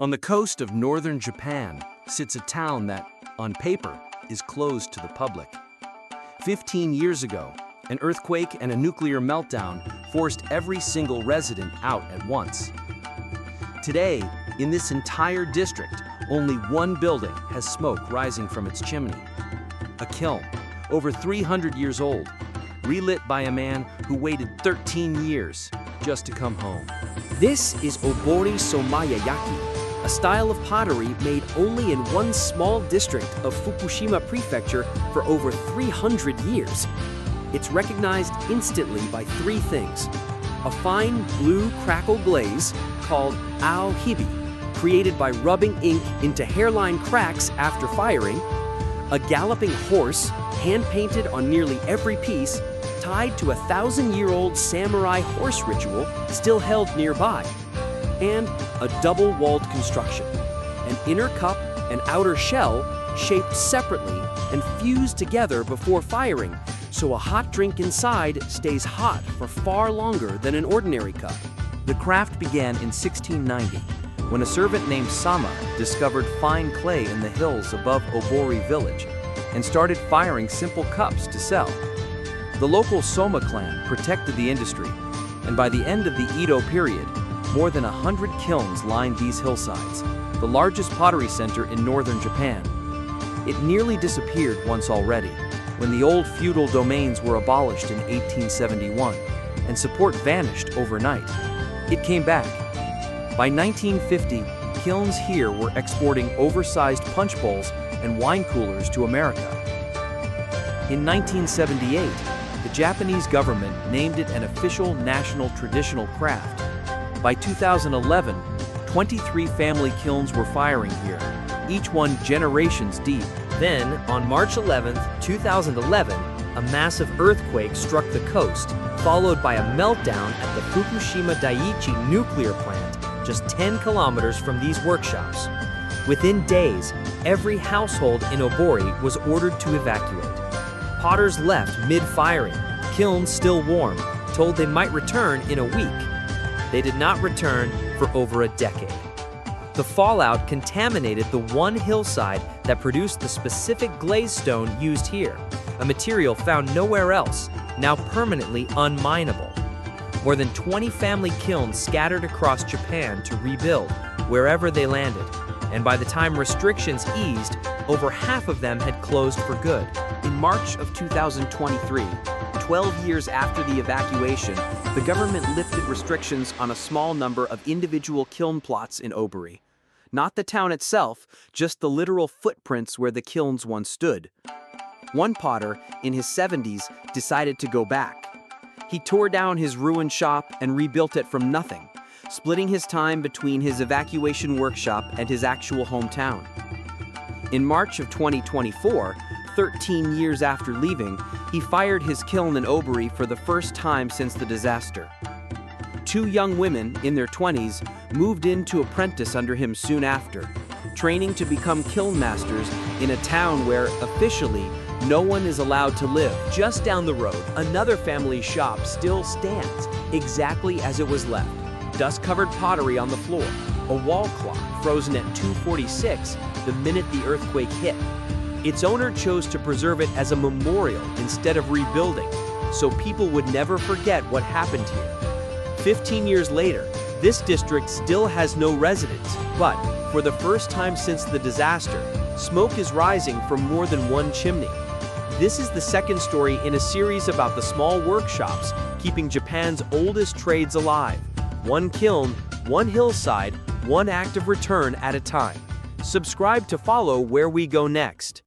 On the coast of northern Japan sits a town that, on paper, is closed to the public. 15 years ago, an earthquake and a nuclear meltdown forced every single resident out at once. Today, in this entire district, only one building has smoke rising from its chimney. A kiln, over 300 years old, relit by a man who waited 13 years just to come home. This is Ōbori Sōma-yaki, a style of pottery made only in one small district of Fukushima Prefecture for over 300 years. It's recognized instantly by three things: a fine blue crackle glaze called aohibi, created by rubbing ink into hairline cracks after firing, a galloping horse, hand-painted on nearly every piece, tied to a 1,000-year-old samurai horse ritual still held nearby, and a double-walled construction, an inner cup and outer shell shaped separately and fused together before firing, so a hot drink inside stays hot for far longer than an ordinary cup. The craft began in 1690, when a servant named Sama discovered fine clay in the hills above Ōbori village and started firing simple cups to sell. The local Soma clan protected the industry, and by the end of the Edo period, more than 100 kilns lined these hillsides, the largest pottery center in northern Japan. It nearly disappeared once already, when the old feudal domains were abolished in 1871, and support vanished overnight. It came back. By 1950, kilns here were exporting oversized punch bowls and wine coolers to America. In 1978, the Japanese government named it an official national traditional craft. By 2011, 23 family kilns were firing here, each one generations deep. Then, on March 11, 2011, a massive earthquake struck the coast, followed by a meltdown at the Fukushima Daiichi nuclear plant, just 10 kilometers from these workshops. Within days, every household in Ōbori was ordered to evacuate. Potters left mid-firing, kilns still warm, told they might return in a week. They did not return for over a decade. The fallout contaminated the one hillside that produced the specific glaze stone used here, a material found nowhere else, now permanently unminable. More than 20 family kilns scattered across Japan to rebuild wherever they landed, and by the time restrictions eased, over half of them had closed for good. In March of 2023, 12 years after the evacuation, the government lifted restrictions on a small number of individual kiln plots in Ōbori. Not the town itself, just the literal footprints where the kilns once stood. One potter, in his 70s, decided to go back. He tore down his ruined shop and rebuilt it from nothing, splitting his time between his evacuation workshop and his actual hometown. In March of 2024, 13 years after leaving, he fired his kiln in Ōbori for the first time since the disaster. Two young women, in their 20s, moved in to apprentice under him soon after, training to become kiln masters in a town where, officially, no one is allowed to live. Just down the road, another family shop still stands, exactly as it was left. Dust-covered pottery on the floor, a wall clock frozen at 2:46 the minute the earthquake hit. Its owner chose to preserve it as a memorial instead of rebuilding, so people would never forget what happened here. 15 years later, this district still has no residents, but for the first time since the disaster, smoke is rising from more than one chimney. This is the second story in a series about the small workshops keeping Japan's oldest trades alive. One kiln, one hillside, one act of return at a time. Subscribe to follow where we go next.